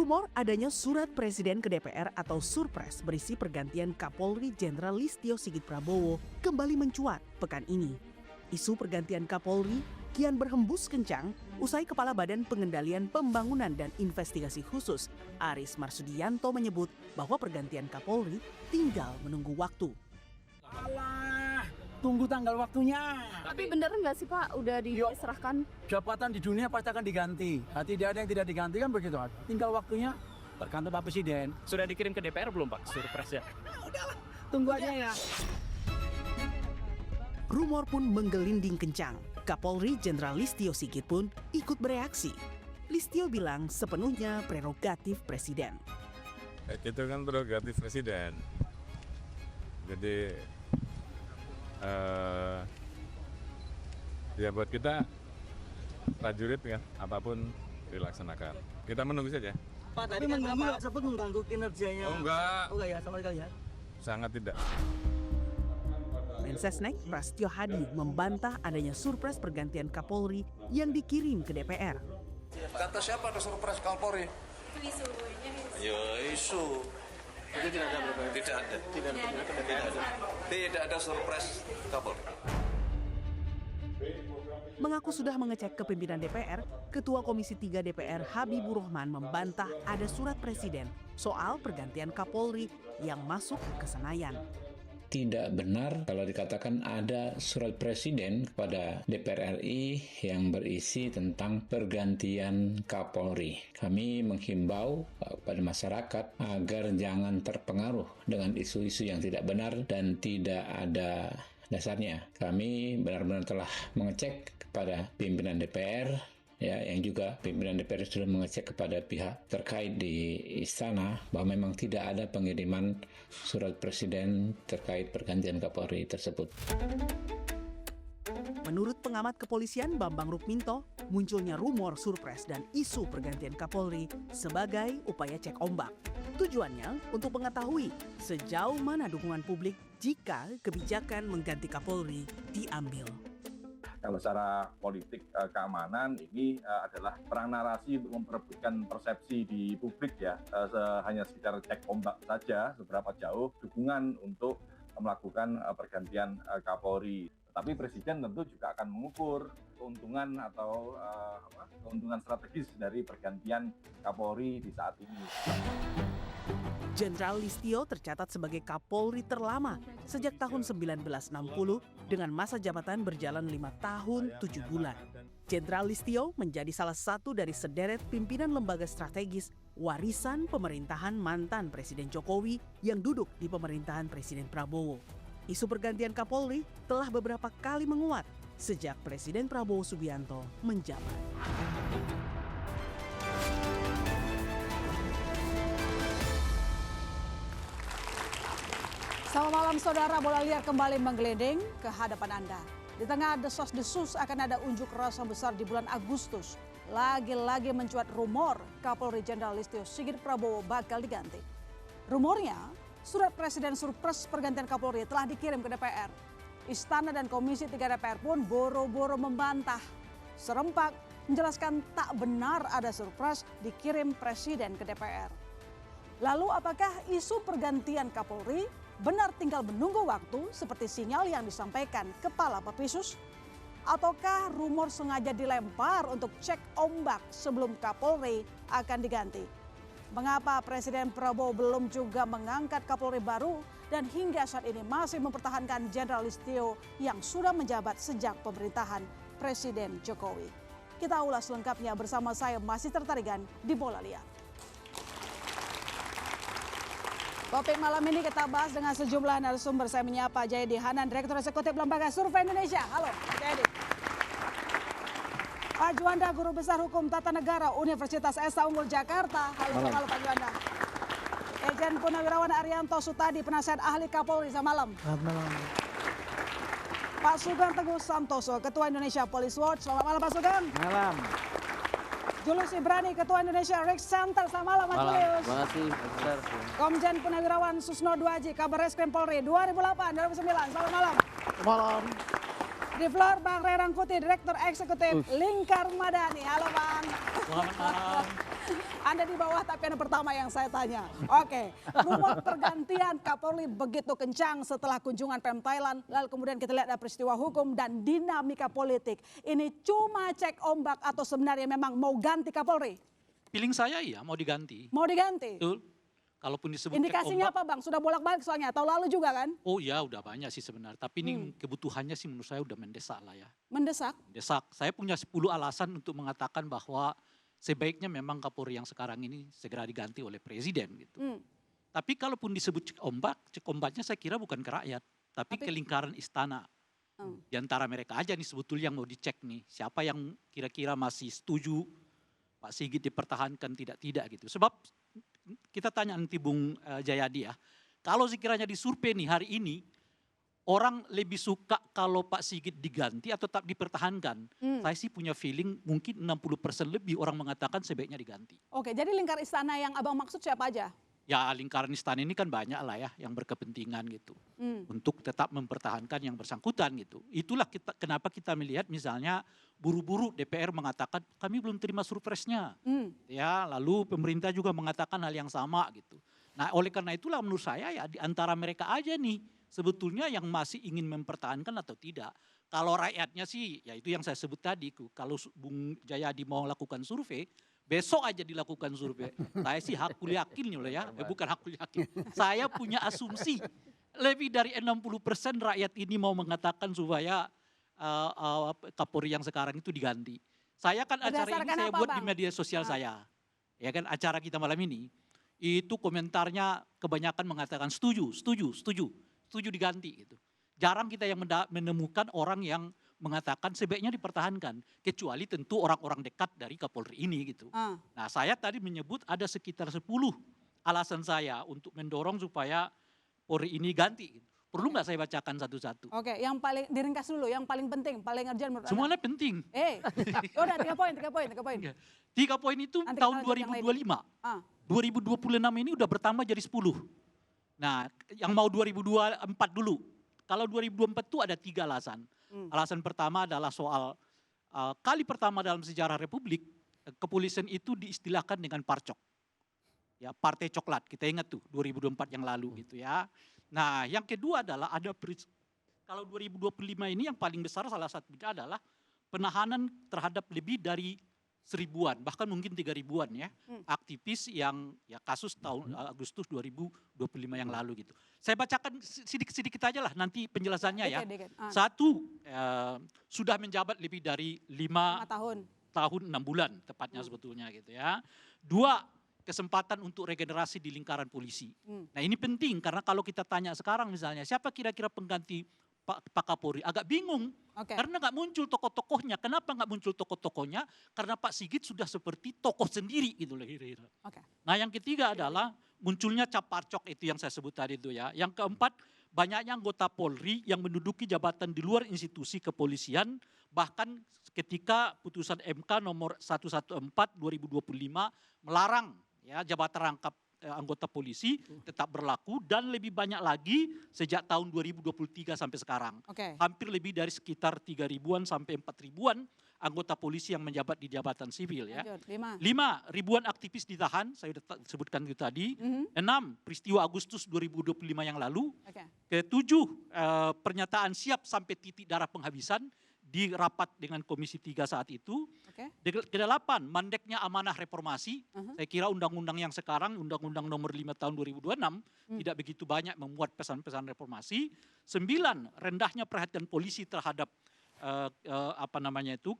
Rumor adanya surat presiden ke DPR atau surpres berisi pergantian Kapolri Jenderal Listio Sigit Prabowo kembali mencuat pekan ini. Isu pergantian Kapolri kian berhembus kencang usai Kepala Badan Pengendalian Pembangunan dan Investigasi Khusus Aris Marsudianto menyebut bahwa pergantian Kapolri tinggal menunggu waktu. Alah, tunggu tanggal waktunya. Tapi beneran nggak sih Pak, udah diserahkan? Jabatan di dunia pasti akan diganti. Tidak ada yang tidak diganti kan begitu. Tinggal waktunya tergantung Pak Presiden. Sudah dikirim ke DPR belum Pak surpresnya? Udahlah, tunggu aja ya. Rumor pun menggelinding kencang. Kapolri Jenderal Listio Sigit pun ikut bereaksi. Listio bilang sepenuhnya prerogatif presiden. Itu kan prerogatif presiden. Jadi ya buat kita prajurit kan apapun dilaksanakan. Kita menunggu saja. Pak, tadi mengganggu nggak sempat mengganggu kinerjanya? Oh enggak. Oh enggak ya, sama sekali ya? Sangat tidak. Mensesnek Prasetyo Hadi membantah adanya surpres pergantian Kapolri yang dikirim ke DPR. Kata siapa ada surprise Kapolri? Itu isu. Ya isu. Itu tidak ada berapa? Tidak ada surprise Kapolri. Mengaku sudah mengecek ke pimpinan DPR, Ketua Komisi 3 DPR Habibur Rahman membantah ada surat presiden soal pergantian Kapolri yang masuk ke Senayan. Tidak benar kalau dikatakan ada surat presiden kepada DPR RI yang berisi tentang pergantian Kapolri. Kami menghimbau kepada masyarakat agar jangan terpengaruh dengan isu-isu yang tidak benar dan tidak ada dasarnya. Kami benar-benar telah mengecek kepada pimpinan DPR, ya, yang juga pimpinan DPR sudah mengecek kepada pihak terkait di istana bahwa memang tidak ada pengiriman surat presiden terkait pergantian Kapolri tersebut. Menurut pengamat kepolisian Bambang Rukminto, munculnya rumor surpres dan isu pergantian Kapolri sebagai upaya cek ombak. Tujuannya untuk mengetahui sejauh mana dukungan publik jika kebijakan mengganti Kapolri diambil. Kalau secara politik keamanan ini adalah perang narasi untuk memperebutkan persepsi di publik ya, hanya sekitar cek ombak saja seberapa jauh dukungan untuk melakukan pergantian Kapolri. Tapi Presiden tentu juga akan mengukur keuntungan atau keuntungan strategis dari pergantian Kapolri di saat ini. Jenderal Listio tercatat sebagai Kapolri terlama sejak tahun 1960 dengan masa jabatan berjalan 5 tahun 7 bulan. Jenderal Listio menjadi salah satu dari sederet pimpinan lembaga strategis warisan pemerintahan mantan Presiden Jokowi yang duduk di pemerintahan Presiden Prabowo. Isu pergantian Kapolri telah beberapa kali menguat sejak Presiden Prabowo Subianto menjabat. Selamat malam saudara, bola liar kembali menggelinding ke hadapan Anda. Di tengah desas-desus akan ada unjuk rasa besar di bulan Agustus. Lagi-lagi mencuat rumor Kapolri Jenderal Listio Sigit Prabowo bakal diganti. Rumornya, surat presiden surpres pergantian Kapolri telah dikirim ke DPR. Istana dan Komisi 3 DPR pun boro-boro membantah. Serempak menjelaskan tak benar ada surpres dikirim presiden ke DPR. Lalu apakah isu pergantian Kapolri benar tinggal menunggu waktu seperti sinyal yang disampaikan Kepala Bappesus? Ataukah rumor sengaja dilempar untuk cek ombak sebelum Kapolri akan diganti? Mengapa Presiden Prabowo belum juga mengangkat Kapolri baru dan hingga saat ini masih mempertahankan Jenderal Listio yang sudah menjabat sejak pemerintahan Presiden Jokowi? Kita ulas lengkapnya bersama saya Masih Tertarigan di Bola Liar. Topik malam ini kita bahas dengan sejumlah narasumber. Saya menyapa Jayadi Hanan, Direktur Eksekutif Lembaga Survei Indonesia. Halo, Jayadi. Pak Juanda, Guru Besar Hukum Tata Negara Universitas Esa Unggul Jakarta. Halo Pak Juanda. Irjen Purnawirawan Arianto Sutadi, Penasihat Ahli Kapolri. Selamat malam. Selamat malam. Pak Sugeng Teguh Santoso, Ketua Indonesia Police Watch. Selamat malam Pak Sugeng. Malam. Julius Ibrani, Ketua Indonesia Risk Center. Selamat malam Mas Julius. Terima kasih, Pak. Komjen Purnawirawan Susno Duaji, Kabar Reskrim Polri 2008-2009. Selamat malam. Malam. Di floor Bang Ray Rangkuti, Direktur Eksekutif Lingkar Madani. Halo Bang. Selamat malam. Anda di bawah tapi Anda pertama yang saya tanya. Oke, rumor pergantian Kapolri begitu kencang setelah kunjungan Pem Thailand. Lalu kemudian kita lihat ada peristiwa hukum dan dinamika politik. Ini cuma cek ombak atau sebenarnya memang mau ganti Kapolri? Feeling saya iya mau diganti. Mau diganti? Betul. Kalaupun disebut Indikasinya ombak, apa Bang? Sudah bolak-balik soalnya, tahun lalu juga kan? oh ya udah banyak sih sebenarnya. Tapi ini kebutuhannya sih menurut saya udah mendesak lah ya. Mendesak? Mendesak. Saya punya 10 alasan untuk mengatakan bahwa sebaiknya memang Kapolri yang sekarang ini segera diganti oleh Presiden gitu. Tapi kalaupun disebut cek ombaknya saya kira bukan ke rakyat. Tapi ke lingkaran istana. Di antara mereka aja nih sebetulnya yang mau dicek nih. Siapa yang kira-kira masih setuju Pak Sigit dipertahankan tidak gitu. Sebab kita tanya nanti Bung Jayadi ya. Kalau sekiranya disurvei nih hari ini, orang lebih suka kalau Pak Sigit diganti atau tetap dipertahankan. Saya sih punya feeling mungkin 60% lebih orang mengatakan sebaiknya diganti. Oke, jadi lingkar istana yang Abang maksud siapa aja? Ya lingkaran istana ini kan banyak lah ya yang berkepentingan gitu. Untuk tetap mempertahankan yang bersangkutan gitu. Itulah kenapa kita melihat misalnya buru-buru DPR mengatakan kami belum terima surpresnya. Ya lalu pemerintah juga mengatakan hal yang sama gitu. Nah oleh karena itulah menurut saya ya di antara mereka aja nih sebetulnya yang masih ingin mempertahankan atau tidak. Kalau rakyatnya sih ya itu yang saya sebut tadi. Kalau Bung Jayadi mau lakukan survei, besok aja dilakukan survei. Saya sih hakul yakin loh ya, bukan hakul yakin. Saya punya asumsi lebih dari 60% rakyat ini mau mengatakan supaya Kapolri yang sekarang itu diganti. Saya kan acara ini saya buat di media sosial saya. Ya kan acara kita malam ini. Itu komentarnya kebanyakan mengatakan setuju diganti gitu. Jarang kita yang menemukan orang yang mengatakan sebaiknya dipertahankan. Kecuali tentu orang-orang dekat dari Kapolri ini gitu. Nah saya tadi menyebut ada sekitar 10 alasan saya untuk mendorong supaya Polri ini ganti. Perlu nggak saya bacakan satu-satu? Oke, yang paling diringkas dulu, yang paling penting, paling urgent menurut Anda. Semuanya penting. Udah 3 poin. 3 poin itu nanti tahun 2025. 2026 ini udah bertambah jadi 10. Nah yang mau 2024 dulu. Kalau 2024 itu ada 3 alasan. Alasan pertama adalah soal kali pertama dalam sejarah Republik kepolisian itu diistilahkan dengan parcok. Ya, partai coklat. Kita ingat tuh 2024 yang lalu gitu ya. Nah, yang kedua adalah kalau 2025 ini yang paling besar salah satunya adalah penahanan terhadap lebih dari 1000-an, bahkan mungkin 3000-an ya, aktivis yang ya kasus tahun Agustus 2025 yang lalu gitu. Saya bacakan sedikit-sedikit aja lah nanti penjelasannya ya. Satu, sudah menjabat lebih dari 5 tahun 6 bulan tepatnya sebetulnya gitu ya. 2, kesempatan untuk regenerasi di lingkaran polisi. Nah ini penting karena kalau kita tanya sekarang misalnya siapa kira-kira pengganti Pak Kapolri, agak bingung karena nggak muncul tokoh-tokohnya. Kenapa nggak muncul tokoh-tokohnya? Karena Pak Sigit sudah seperti tokoh sendiri gitu lah kira-kira. Nah yang ketiga adalah munculnya cap parcok itu yang saya sebut tadi itu ya. Yang keempat, banyaknya anggota Polri yang menduduki jabatan di luar institusi kepolisian, bahkan ketika putusan MK nomor 114 2025 melarang ya jabatan rangkap anggota polisi tetap berlaku dan lebih banyak lagi sejak tahun 2023 sampai sekarang. Hampir lebih dari sekitar 3.000-an sampai 4.000-an anggota polisi yang menjabat di jabatan sivil ya. 5, ribuan aktivis ditahan, saya sudah sebutkan itu tadi. 6, peristiwa Agustus 2025 yang lalu. Ke-7, pernyataan siap sampai titik darah penghabisan di rapat dengan Komisi 3 saat itu. Ke-8, mandeknya amanah reformasi. Saya kira undang-undang yang sekarang, undang-undang nomor 5 tahun 2026, tidak begitu banyak memuat pesan-pesan reformasi. 9, rendahnya perhatian polisi terhadap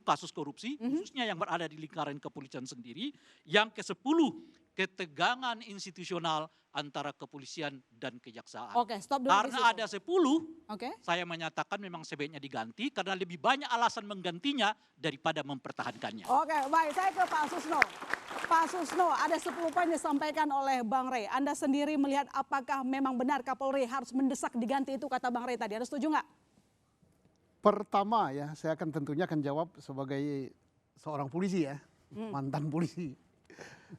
kasus korupsi, khususnya yang berada di lingkaran kepolisian sendiri. Yang ke-10, ketegangan institusional antara kepolisian dan kejaksaan. Stop dulu. Karena ada 10, saya menyatakan memang sebaiknya diganti karena lebih banyak alasan menggantinya daripada mempertahankannya. Baik, saya ke Pak Susno. Pak Susno, ada 10 poin disampaikan oleh Bang Rey. Anda sendiri melihat apakah memang benar Kapolri harus mendesak diganti itu kata Bang Rey tadi. Anda setuju nggak? Pertama ya, saya tentunya akan jawab sebagai seorang polisi ya, mantan polisi.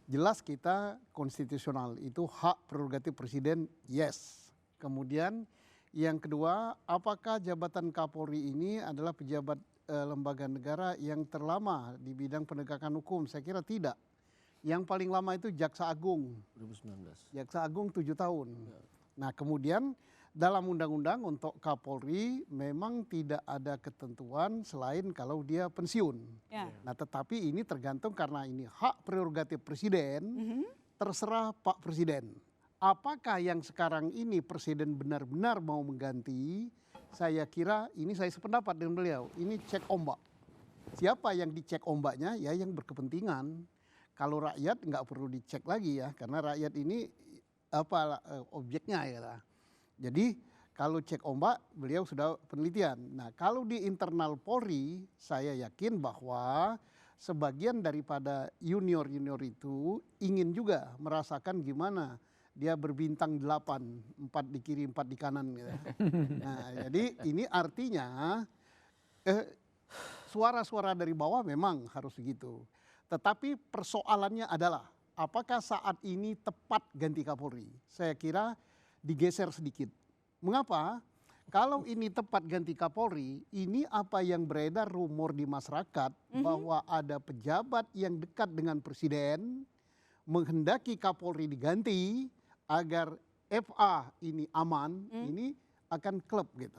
Jelas kita konstitusional, itu hak prerogatif presiden, yes. Kemudian yang kedua, apakah jabatan Kapolri ini adalah pejabat lembaga negara yang terlama di bidang penegakan hukum? Saya kira tidak. Yang paling lama itu Jaksa Agung. 2019. Jaksa Agung 7 tahun. Nah kemudian dalam undang-undang untuk Kapolri memang tidak ada ketentuan selain kalau dia pensiun. Ya. Nah tetapi ini tergantung karena ini hak prerogatif presiden, terserah Pak Presiden. Apakah yang sekarang ini presiden benar-benar mau mengganti? Saya kira ini saya sependapat dengan beliau. Ini cek ombak. Siapa yang dicek ombaknya? Ya yang berkepentingan. Kalau rakyat nggak perlu dicek lagi ya, karena rakyat ini objeknya ya. Jadi kalau cek ombak beliau sudah penelitian. Nah kalau di internal Polri saya yakin bahwa sebagian daripada junior-junior itu ingin juga merasakan gimana dia berbintang 8, 4 di kiri 4 di kanan gitu. Nah jadi ini artinya suara-suara dari bawah memang harus begitu. Tetapi persoalannya adalah apakah saat ini tepat ganti Kapolri? Saya kira digeser sedikit. Mengapa? Kalau ini tepat ganti Kapolri, ini apa yang beredar rumor di masyarakat bahwa ada pejabat yang dekat dengan presiden menghendaki Kapolri diganti agar FA ini aman, ini akan klub gitu.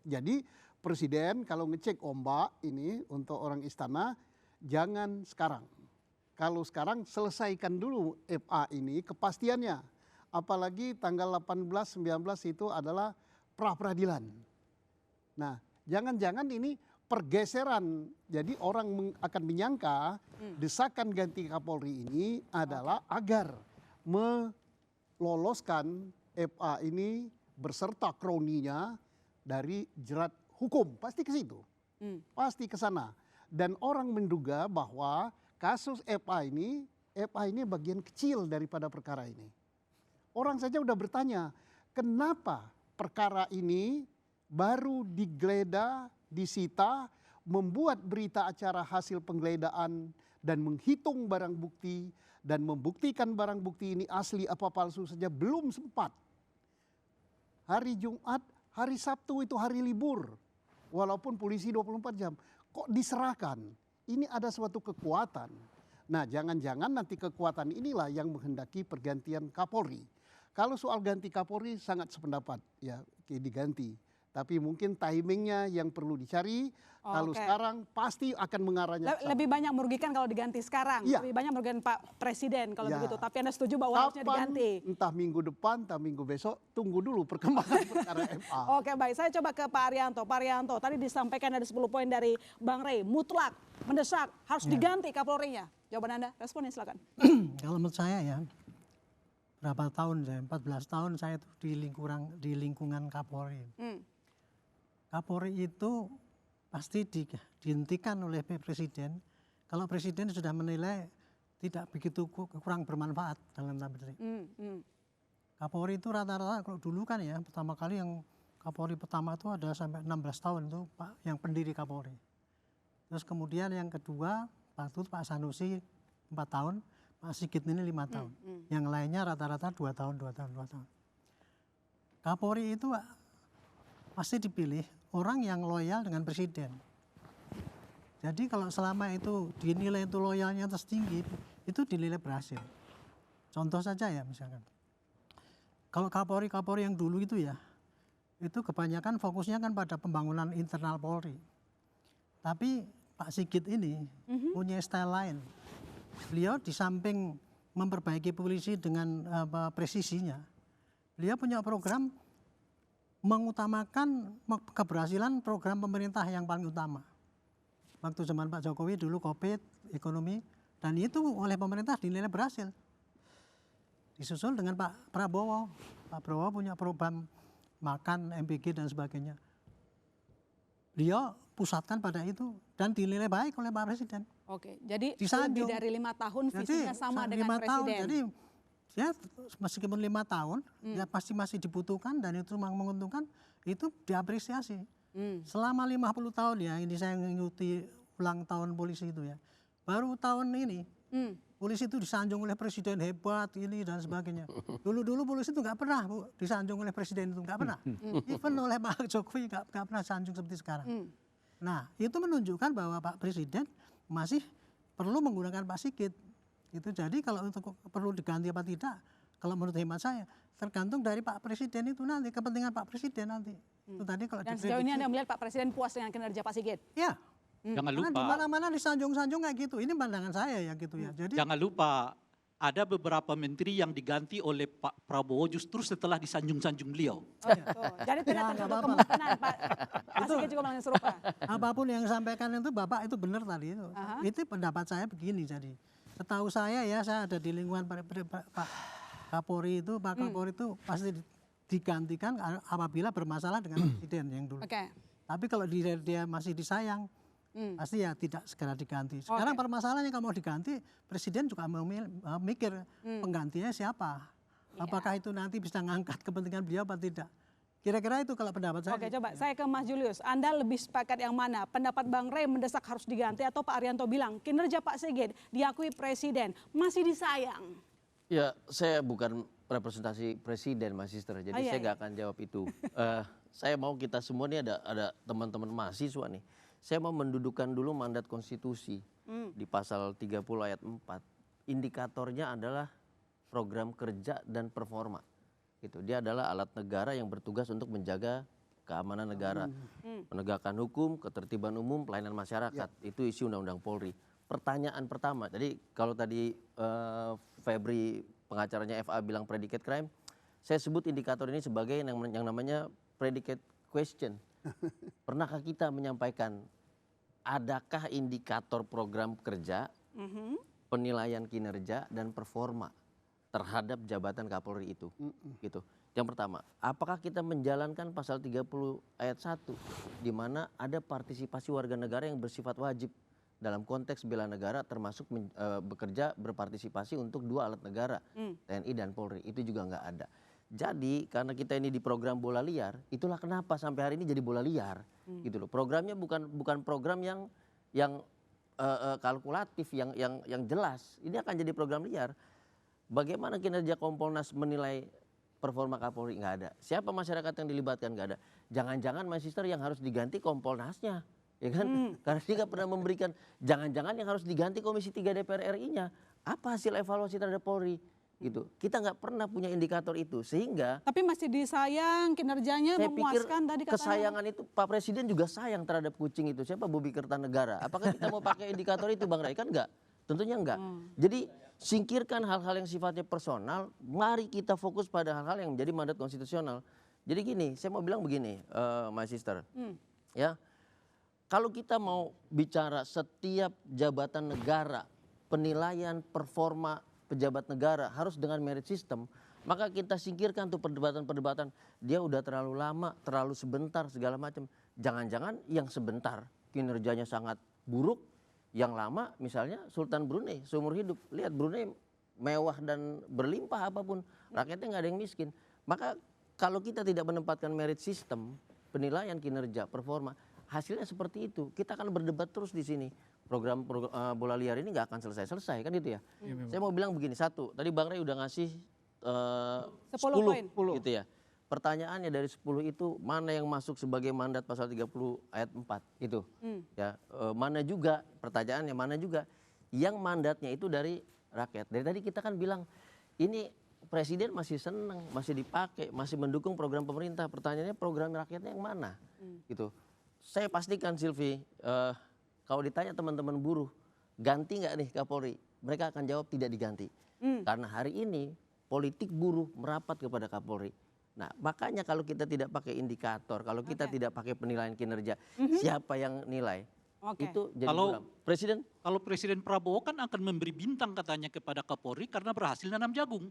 Jadi presiden kalau ngecek ombak ini untuk orang istana jangan sekarang. Kalau sekarang selesaikan dulu FA ini kepastiannya. Apalagi tanggal 18, 19 itu adalah pra-peradilan. Nah, jangan-jangan ini pergeseran. Jadi orang akan menyangka desakan ganti Kapolri ini adalah agar meloloskan FA ini beserta kroninya dari jerat hukum. Pasti ke situ. Pasti ke sana. Dan orang menduga bahwa kasus FA ini bagian kecil daripada perkara ini. Orang saja udah bertanya, kenapa perkara ini baru digeledah, disita, membuat berita acara hasil penggeledahan dan menghitung barang bukti dan membuktikan barang bukti ini asli apa palsu saja belum sempat. Hari Jumat, hari Sabtu itu hari libur. Walaupun polisi 24 jam. Kok diserahkan? Ini ada suatu kekuatan. Nah jangan-jangan nanti kekuatan inilah yang menghendaki pergantian Kapolri. Kalau soal ganti Kapolri sangat sependapat ya diganti. Tapi mungkin timingnya yang perlu dicari. Kalau sekarang pasti akan mengarahnya. Lebih banyak merugikan kalau diganti sekarang. Ya. Lebih banyak merugikan Pak Presiden kalau begitu. Tapi Anda setuju bahwa harusnya diganti. Entah minggu depan, entah minggu besok. Tunggu dulu perkembangan perkara FA. Oke baik, saya coba ke Pak Arianto. Pak Arianto, tadi disampaikan ada 10 poin dari Bang Rey. Mutlak, mendesak, harus diganti Kapolrinya. Jawaban Anda, responnya silakan. Kalau menurut saya ya, berapa tahun saya, 14 tahun saya tuh di lingkungan Kapolri. Kapolri itu pasti dihentikan oleh Presiden kalau Presiden sudah menilai tidak begitu kurang bermanfaat dalam tanda petik. Kapolri itu rata-rata kalau dulu kan ya pertama kali yang Kapolri pertama itu ada sampai 16 tahun itu Pak yang pendiri Kapolri. Terus kemudian yang kedua waktu Pak Sanusi 4 tahun, Pak Sigit ini 5 tahun. Yang lainnya rata-rata 2 tahun. Kapolri itu pasti dipilih orang yang loyal dengan presiden. Jadi kalau selama itu dinilai itu loyalnya tertinggi, itu dinilai berhasil. Contoh saja ya misalkan. Kalau Kapolri yang dulu itu ya, itu kebanyakan fokusnya kan pada pembangunan internal Polri. Tapi Pak Sigit ini punya style lain. Beliau di samping memperbaiki polisi dengan presisinya, beliau punya program mengutamakan keberhasilan program pemerintah yang paling utama. Waktu zaman Pak Jokowi dulu COVID, ekonomi, dan itu oleh pemerintah dinilai berhasil. Disusul dengan Pak Prabowo. Pak Prabowo punya program makan, MBG dan sebagainya. Beliau pusatkan pada itu dan dinilai baik oleh Pak Presiden. Oke, jadi disanjung. Lebih dari 5 tahun visinya sama dengan 5 Presiden. Tahun, jadi ya meskipun 5 tahun ya pasti masih dibutuhkan dan itu memang menguntungkan, itu diapresiasi. Selama 50 tahun ya, ini saya mengikuti ulang tahun polisi itu ya. Baru tahun ini polisi itu disanjung oleh presiden hebat ini dan sebagainya. Dulu polisi itu nggak pernah Bu, disanjung oleh presiden itu nggak pernah. Even oleh Pak Jokowi nggak pernah sanjung seperti sekarang. Nah itu menunjukkan bahwa Pak Presiden masih perlu menggunakan Pak Sigit. Itu jadi kalau untuk perlu diganti apa tidak, kalau menurut hemat saya tergantung dari Pak Presiden itu nanti, kepentingan Pak Presiden nanti. Itu tadi kalau Dan sejauh ini Anda melihat Pak Presiden puas dengan kinerja Pak Sigit? Ya. Jangan Karena lupa. di mana-mana disanjung-sanjung kayak gitu. Ini pandangan saya ya gitu ya. Jadi Jangan lupa ada beberapa menteri yang diganti oleh Pak Prabowo justru setelah disanjung-sanjung beliau. Jadi tidak Ya, tertutup nggak apa-apa. kemungkinan Pak Sigit juga melakukan serupa. apapun yang disampaikan itu Bapak itu benar tadi itu. Itu pendapat saya begini jadi. Setahu saya ya, saya ada di lingkungan Pak Kapolri itu, Pak Kapolri itu pasti digantikan apabila bermasalah dengan presiden yang dulu. Tapi kalau dia masih disayang, pasti ya tidak segera diganti. Sekarang permasalahannya kalau mau diganti, presiden juga mau mikir penggantinya siapa. Apakah itu nanti bisa ngangkat kepentingan beliau atau tidak. Kira-kira itu kalau pendapat saya. Oke, coba saya ke Mas Julius. Anda lebih sepakat yang mana? Pendapat Bang Rey mendesak harus diganti atau Pak Arianto bilang kinerja Pak Sigit diakui presiden masih disayang? Ya, saya bukan representasi presiden, Mas Sister. Jadi saya nggak akan jawab itu. Saya mau kita semua nih ada teman-teman mahasiswa nih. Saya mau mendudukan dulu mandat konstitusi di pasal 30 ayat 4. Indikatornya adalah program kerja dan performa. Gitu. Dia adalah alat negara yang bertugas untuk menjaga keamanan negara, penegakan hukum, ketertiban umum, pelayanan masyarakat. Itu isi Undang-Undang Polri. Pertanyaan pertama, jadi kalau tadi Febri pengacaranya FA bilang predicate crime, saya sebut indikator ini sebagai yang namanya predicate question. Pernahkah kita menyampaikan adakah indikator program kerja, penilaian kinerja dan performa terhadap jabatan Kapolri itu? Gitu. Yang pertama, apakah kita menjalankan pasal 30 ayat 1 di mana ada partisipasi warga negara yang bersifat wajib dalam konteks bela negara termasuk bekerja berpartisipasi untuk dua alat negara, TNI dan Polri. Itu juga nggak ada. Jadi karena kita ini di program bola liar, itulah kenapa sampai hari ini jadi bola liar, gitu loh. Programnya bukan program yang kalkulatif, yang jelas. Ini akan jadi program liar. Bagaimana kinerja Kompolnas menilai performa Kapolri? Nggak ada. Siapa masyarakat yang dilibatkan? Nggak ada. Jangan-jangan Mas Sister yang harus diganti Kompolnasnya, ya kan? Karena dia nggak pernah memberikan. Jangan-jangan yang harus diganti Komisi 3 DPR RI-nya. Apa hasil evaluasi terhadap Polri? Gitu. Kita nggak pernah punya indikator itu, sehingga. Tapi masih disayang kinerjanya memuaskan tadi katanya. Kesayangan itu Pak Presiden juga sayang terhadap kucing itu. Siapa Bobi Kertanegara? Apakah kita mau pakai indikator itu, Bang Ray? Kan enggak. Tentunya enggak. Jadi singkirkan hal-hal yang sifatnya personal. Mari kita fokus pada hal-hal yang menjadi mandat konstitusional. Jadi gini, saya mau bilang begini, My Sister. Ya, kalau kita mau bicara setiap jabatan negara, penilaian performa pejabat negara harus dengan merit system, maka kita singkirkan tuh perdebatan-perdebatan. Dia udah terlalu lama, terlalu sebentar, segala macam. Jangan-jangan yang sebentar kinerjanya sangat buruk, yang lama misalnya Sultan Brunei seumur hidup. Lihat Brunei mewah dan berlimpah apapun, rakyatnya nggak ada yang miskin. Maka kalau kita tidak menempatkan merit system, penilaian kinerja, performa, hasilnya seperti itu. Kita akan berdebat terus di sini. Program bola liar ini nggak akan selesai-selesai kan itu ya. Saya mau bilang begini, satu, tadi Bang Ray udah ngasih 10 gitu ya. Pertanyaannya dari 10 itu mana yang masuk sebagai mandat pasal 30 ayat 4 itu. Ya, mana juga pertanyaannya, mana juga yang mandatnya itu dari rakyat. Dari tadi kita kan bilang ini presiden masih senang, masih dipakai, masih mendukung program pemerintah. Pertanyaannya program rakyatnya yang mana? Gitu. Saya pastikan Silvi, kalau ditanya teman-teman buruh, ganti nggak nih Kapolri? Mereka akan jawab tidak diganti. Karena hari ini politik buruh merapat kepada Kapolri. Nah, makanya kalau kita tidak pakai indikator, kalau kita tidak pakai penilaian kinerja, siapa yang nilai? Itu jadi presiden. Kalau Presiden Prabowo kan akan memberi bintang katanya kepada Kapolri karena berhasil nanam jagung.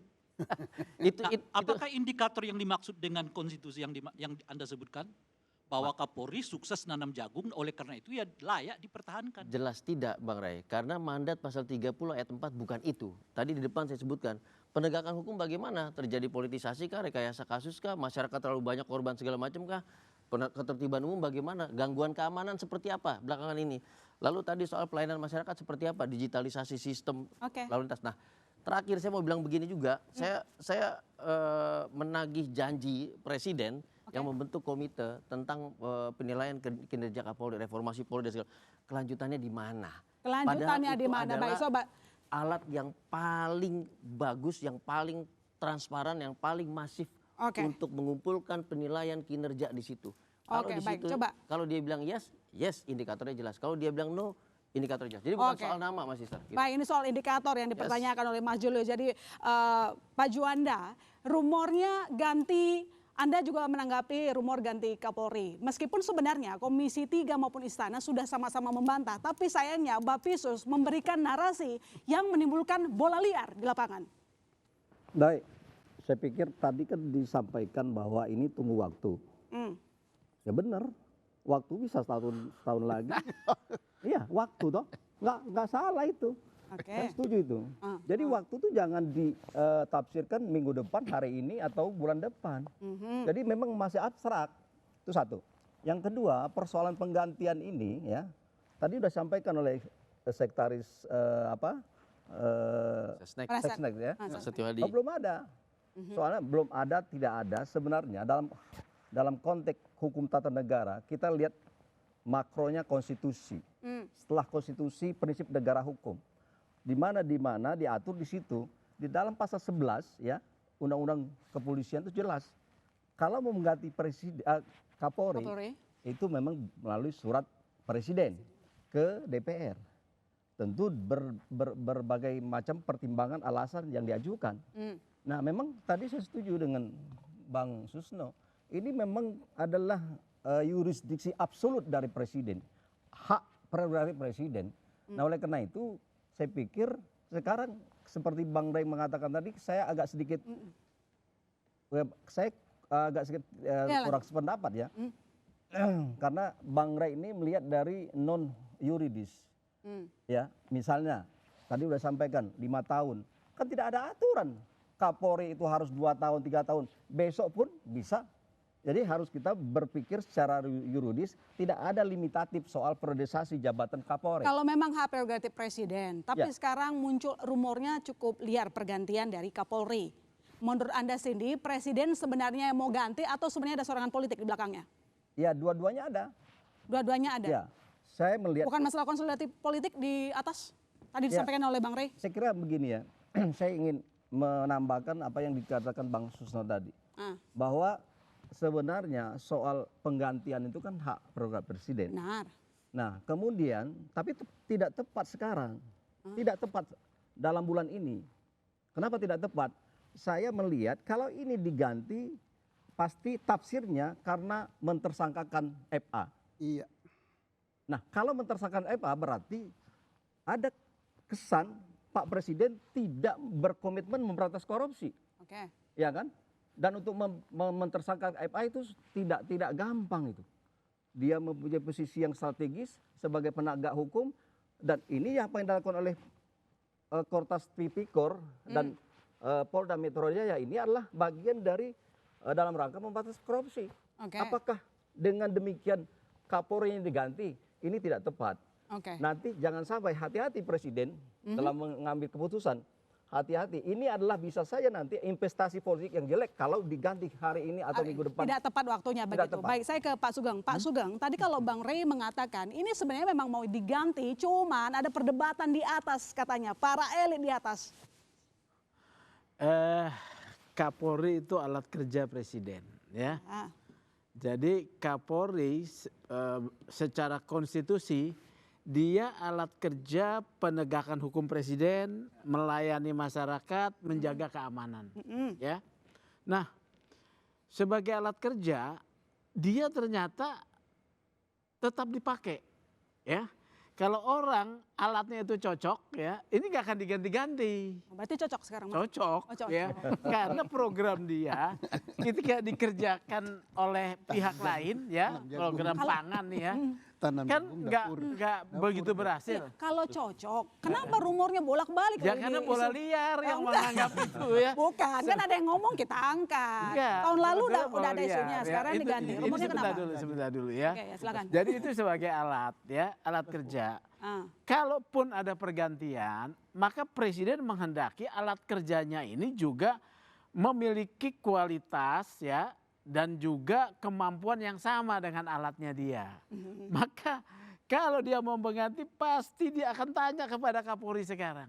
Apakah indikator yang dimaksud dengan konstitusi yang Anda sebutkan? Bahwa Kapolri sukses nanam jagung, oleh karena itu ya layak dipertahankan. Jelas tidak, Bang Ray. Karena mandat pasal 30 ayat 4 bukan itu. Tadi di depan saya sebutkan, penegakan hukum bagaimana? Terjadi politisasi kah, rekayasa kasus kah, masyarakat terlalu banyak korban segala macam kah? Ketertiban umum bagaimana? Gangguan keamanan seperti apa belakangan ini? Lalu tadi soal pelayanan masyarakat seperti apa? Digitalisasi sistem lalu lintas. Nah, terakhir saya mau bilang begini juga, saya menagih janji Presiden yang membentuk komite tentang penilaian kinerja Kapolri, reformasi Polri dan segala. Kelanjutannya di mana? Kelanjutannya di mana, Baik Sobat? alat yang paling bagus, yang paling transparan, yang paling masif untuk mengumpulkan penilaian kinerja di situ. Kalau di situ, kalau dia bilang yes, yes, indikatornya jelas. Kalau dia bilang no, indikator jelas. Jadi bukan soal nama, Mas Isar. Gitu. Baik, ini soal indikator yang dipertanyakan oleh Mas Julius. Jadi Pak Juanda, rumornya ganti, Anda juga menanggapi rumor ganti Kapolri. Meskipun sebenarnya Komisi 3 maupun Istana sudah sama-sama membantah, tapi sayangnya Bapisus memberikan narasi yang menimbulkan bola liar di lapangan. Baik, saya pikir tadi kan disampaikan bahwa ini tunggu waktu. Ya benar, waktu bisa setahun lagi. Iya, waktu toh, nggak salah itu. Saya setuju itu. Jadi waktu itu jangan ditafsirkan minggu depan, hari ini atau bulan depan. Jadi memang masih abstrak. Itu satu. Yang kedua, persoalan penggantian ini ya, tadi udah sampaikan oleh sekretaris Sesnek ya. Oh, belum ada. Soalnya belum ada, tidak ada sebenarnya dalam konteks hukum tata negara kita lihat makronya konstitusi. Setelah konstitusi prinsip negara hukum. Di mana diatur di situ di dalam pasal 11 ya undang-undang kepolisian itu jelas kalau mau mengganti Kapolri itu memang melalui surat presiden ke DPR. Tentu berbagai macam pertimbangan alasan yang diajukan. Nah memang tadi saya setuju dengan Bang Susno. Ini memang adalah yurisdiksi absolut dari presiden. Hak prerogatif presiden. Nah oleh karena itu saya pikir sekarang seperti Bang Ray mengatakan tadi saya agak sedikit kurang sependapat ya. Karena Bang Ray ini melihat dari non yuridis. Ya, misalnya tadi udah sampaikan 5 tahun. Kan tidak ada aturan Kapolri itu harus 2 tahun, 3 tahun. Besok pun bisa. Jadi harus kita berpikir secara yuridis, tidak ada limitatif soal periodisasi jabatan Kapolri. Kalau memang hak prerogatif presiden, tapi sekarang muncul rumornya cukup liar pergantian dari Kapolri. Menurut Anda Cindy, presiden sebenarnya mau ganti atau sebenarnya ada serangan politik di belakangnya? Ya, dua-duanya ada. Dua-duanya ada? Ya, saya melihat. Bukan masalah konsolidatif politik di atas, tadi disampaikan oleh Bang Ray? Saya kira begini ya, saya ingin menambahkan apa yang dikatakan Bang Susno tadi. Bahwa sebenarnya soal penggantian itu kan hak prerogatif presiden. Benar. Nah kemudian, tapi tidak tepat sekarang. Tidak tepat dalam bulan ini. Kenapa tidak tepat? Saya melihat kalau ini diganti, pasti tafsirnya karena mentersangkakan FA. Iya. Nah kalau mentersangkakan FA berarti ada kesan Pak Presiden tidak berkomitmen memberantas korupsi. Oke. Ya kan? Dan untuk mentersangkakan FA itu tidak gampang itu. Dia mempunyai posisi yang strategis sebagai penegak hukum dan ini apa yang dilakukan oleh Kortas Tipikor dan Polda Metro Jaya ini adalah bagian dari dalam rangka memberantas korupsi. Apakah dengan demikian Kapolri yang diganti ini tidak tepat? Nanti jangan sampai hati-hati Presiden dalam mengambil keputusan. Hati-hati, ini adalah bisa saja nanti investasi politik yang jelek kalau diganti hari ini atau minggu depan. Tidak tepat waktunya begitu. Baik, saya ke Pak Sugeng. Pak Sugeng, tadi kalau Bang Ray mengatakan ini sebenarnya memang mau diganti, cuman ada perdebatan di atas katanya, para elit di atas. Kapolri itu alat kerja presiden, ya. Jadi Kapolri secara konstitusi dia alat kerja penegakan hukum presiden, melayani masyarakat, menjaga keamanan. Ya. Nah, sebagai alat kerja, dia ternyata tetap dipakai. Ya. Kalau orang alatnya itu cocok, ya, ini nggak akan diganti-ganti. Berarti cocok sekarang? Cocok, ya. Karena program dia ketika dikerjakan oleh pihak lain, ya, program pangan nih ya. Kan nggak begitu berhasil. Kalau cocok, kenapa rumornya bolak-balik? Ya karena bola liar yang menganggap itu ya. Bukan, kan ada yang ngomong kita angkat. Tahun lalu udah ada isunya, sekarang diganti. Rumornya kenapa? Sebentar dulu ya. Oke, silakan. Jadi itu sebagai alat ya, alat kerja. Kalaupun ada pergantian, maka presiden menghendaki alat kerjanya ini juga memiliki kualitas ya. Dan juga kemampuan yang sama dengan alatnya dia. Maka kalau dia mau mengganti pasti dia akan tanya kepada Kapolri sekarang.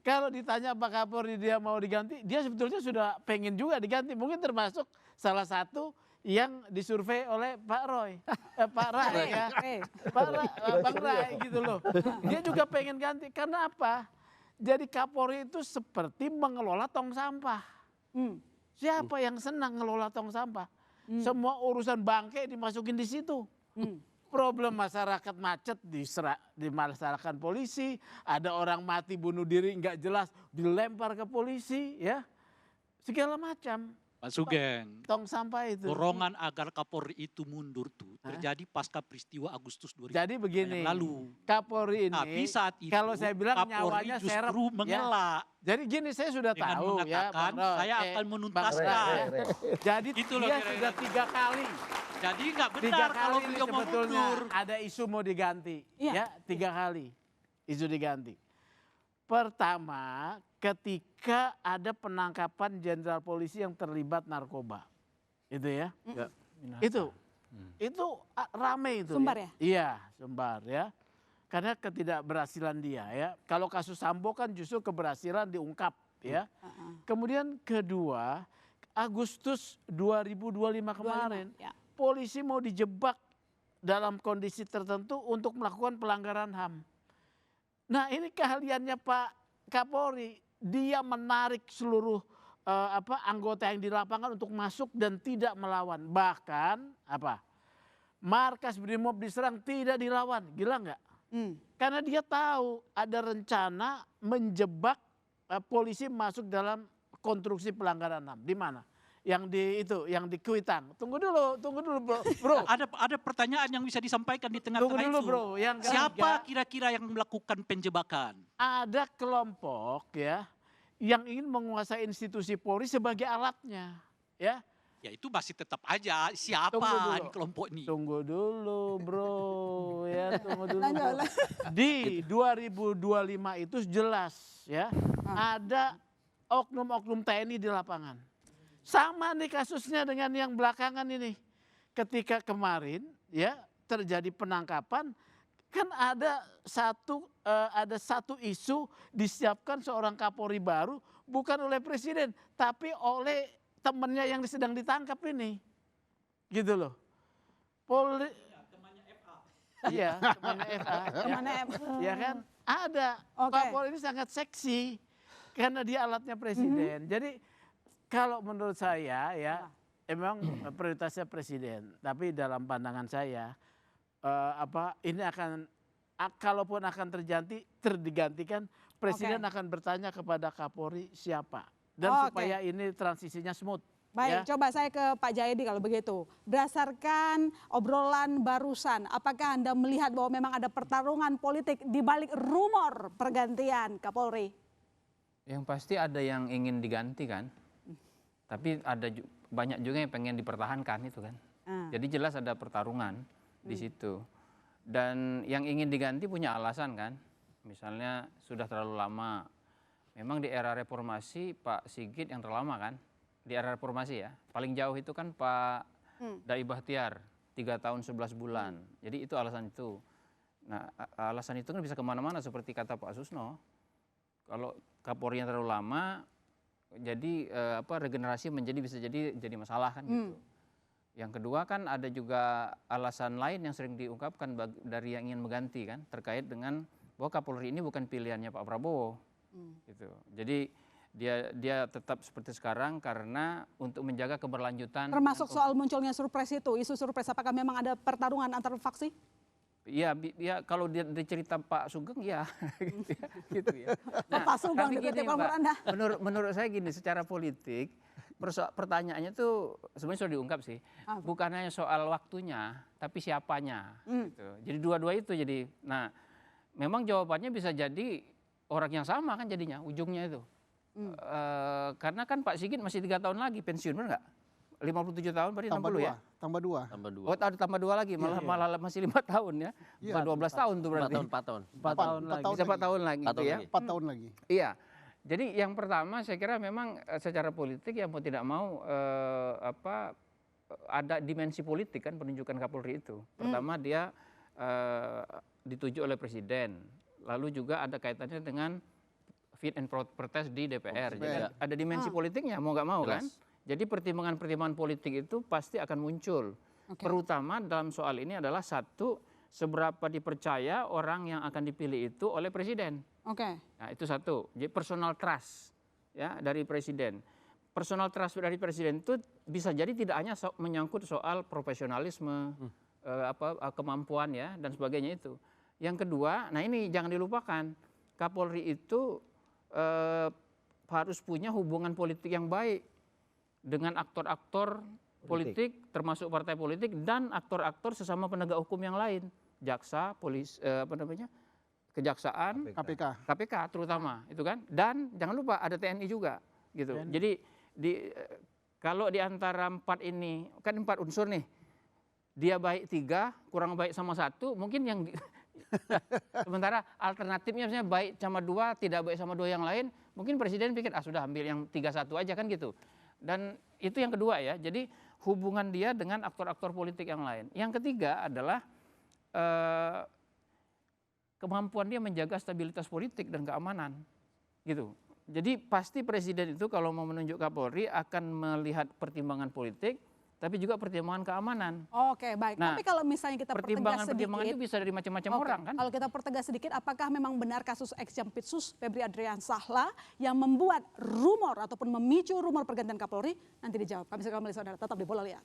Kalau ditanya Pak Kapolri dia mau diganti, dia sebetulnya sudah pengen juga diganti. Mungkin termasuk salah satu yang disurvei oleh Pak Roy, Pak Rai ya, Bang Rai gitu loh. Dia juga pengen ganti. Karena apa? Jadi Kapolri itu seperti mengelola tong sampah. Siapa yang senang ngelola tong sampah? Semua urusan bangke dimasukin di situ. Problem masyarakat macet dimasalahkan polisi, ada orang mati bunuh diri nggak jelas dilempar ke polisi, ya segala macam. Pak Sugeng, tong sampah itu. dorongan agar Kapolri itu mundur tuh terjadi pasca peristiwa Agustus 2000 Jadi begini, yang lalu. Kapolri ini, Tapi saat itu kalau saya bilang Kapolri nyawanya justru serem, mengelak. Ya. Jadi gini, saya sudah dengan tahu ya, mengatakan Bang saya akan menuntaskan. Jadi Gitu loh, dia kira-kira. sudah 3 kali. Jadi nggak Tiga benar kalau kali ini beliau mau sebetulnya mundur. ada isu mau diganti, ya 3 kali isu diganti. Pertama, ketika ada penangkapan jenderal polisi yang terlibat narkoba, itu ya, itu rame itu. Sumbar ya? Iya, Sumbar ya. Karena ketidakberhasilan dia ya. Kalau kasus Sambo kan justru keberhasilan diungkap ya. Kemudian kedua, Agustus 2025 kemarin, polisi mau dijebak dalam kondisi tertentu untuk melakukan pelanggaran HAM. Nah ini keahliannya Pak Kapolri, dia menarik seluruh anggota yang di lapangan untuk masuk dan tidak melawan. Bahkan markas Brimob diserang tidak dilawan, gila nggak? Karena dia tahu ada rencana menjebak polisi masuk dalam konstruksi pelanggaran HAM. Di mana? Yang di Kuitang. Tunggu dulu bro. Ada pertanyaan yang bisa disampaikan di tengah-tengah Tunggu dulu itu. bro. Yang ketiga, siapa kira-kira yang melakukan penjebakan? Ada kelompok ya yang ingin menguasai institusi Polri sebagai alatnya, ya. Ya itu masih tetap aja siapa kelompok ini. Tunggu dulu bro, ya tunggu dulu. Bro. Di 2025 itu jelas ya ada oknum-oknum TNI di lapangan. Sama nih kasusnya dengan yang belakangan ini. Ketika kemarin ya terjadi penangkapan, kan ada satu isu disiapkan seorang Kapolri baru bukan oleh presiden tapi oleh temannya yang sedang ditangkap ini, gitu loh. Temannya FA. Iya, temannya FA. Temannya FA. Ya kan, ada. Kapolri ini sangat seksi karena dia alatnya presiden. Jadi kalau menurut saya ya, emang prioritasnya presiden. Tapi dalam pandangan saya, ini akan, kalaupun akan digantikan, presiden akan bertanya kepada Kapolri siapa. Dan supaya ini transisinya smooth. Baik, coba saya ke Pak Jayadi kalau begitu. Berdasarkan obrolan barusan, apakah Anda melihat bahwa memang ada pertarungan politik di balik rumor pergantian Kapolri? Yang pasti ada yang ingin diganti kan. Tapi ada banyak juga yang pengen dipertahankan itu kan. Jadi jelas ada pertarungan di situ. Dan yang ingin diganti punya alasan kan. Misalnya sudah terlalu lama. Memang di era reformasi Pak Sigit yang terlama kan. Di era reformasi ya. Paling jauh itu kan Pak Dai Bahtiar. 3 tahun 11 bulan. Jadi itu alasan itu. Nah alasan itu kan bisa kemana-mana seperti kata Pak Susno. Kalau Kapolri yang terlalu lama, jadi regenerasi bisa jadi masalah kan gitu. Yang kedua kan ada juga alasan lain yang sering diungkapkan dari yang ingin mengganti kan. Terkait dengan bahwa Kapolri ini bukan pilihannya Pak Prabowo. Gitu. Jadi dia tetap seperti sekarang karena untuk menjaga keberlanjutan. Termasuk soal munculnya surprise itu, isu surprise, apakah memang ada pertarungan antar faksi? Iya, kalau dia cerita Pak Sugeng ya, gitu ya. Nah, Pak Sugeng tapi gini, Mbak, menurut saya gini, secara politik pertanyaannya tuh sebenarnya sudah diungkap sih, bukan hanya soal waktunya, tapi siapanya. Gitu. Jadi dua-dua itu jadi, nah memang jawabannya bisa jadi orang yang sama kan jadinya ujungnya itu. Karena kan Pak Sigit masih 3 tahun lagi pensiun, benar nggak? 57 tahun berarti 60 ya? Tambah 2. Oh, ada tambah 2 lagi, malah masih 5 tahun ya. Iya, 12 tahun tuh berarti. 4 tahun. 4 tahun lagi. Bisa 4 tahun lagi gitu ya. 4 tahun lagi. Iya. Jadi yang pertama saya kira memang secara politik ya mau tidak mau ada dimensi politik kan penunjukan Kapolri itu. Pertama dia dituju oleh presiden. Lalu juga ada kaitannya dengan fit and proper test di DPR. Jadi DPR. ada dimensi politiknya mau nggak mau kan. Jelas. Jadi pertimbangan-pertimbangan politik itu pasti akan muncul. Terutama dalam soal ini adalah satu, seberapa dipercaya orang yang akan dipilih itu oleh presiden. Nah, itu satu. Jadi personal trust ya dari presiden. Personal trust dari presiden itu bisa jadi tidak hanya menyangkut soal profesionalisme, kemampuan ya dan sebagainya itu. Yang kedua, nah ini jangan dilupakan, Kapolri itu harus punya hubungan politik yang baik dengan aktor-aktor politik, termasuk partai politik dan aktor-aktor sesama penegak hukum yang lain, jaksa, polisi, kejaksaan, KPK terutama, itu kan. Dan jangan lupa ada TNI juga, gitu. Jadi kalau di antara 4 ini kan 4 unsur nih, dia baik 3, kurang baik sama 1, mungkin yang sementara alternatifnya misalnya baik sama 2, tidak baik sama 2 yang lain, mungkin presiden pikir sudah ambil yang 3-1 aja kan gitu. Dan itu yang kedua ya, jadi hubungan dia dengan aktor-aktor politik yang lain. Yang ketiga adalah kemampuan dia menjaga stabilitas politik dan keamanan, gitu. Jadi pasti presiden itu kalau mau menunjuk Kapolri akan melihat pertimbangan politik, tapi juga pertimbangan keamanan. Oke, baik. Nah, tapi kalau misalnya kita pertegas pertimbangan sedikit, itu bisa dari macam-macam orang kan. Kalau kita pertegas sedikit, apakah memang benar kasus ex Jampitsus Febri Adriansahla yang membuat rumor ataupun memicu rumor pergantian Kapolri? Nanti dijawab. Kami sekali saudara tetap di Bola Liar.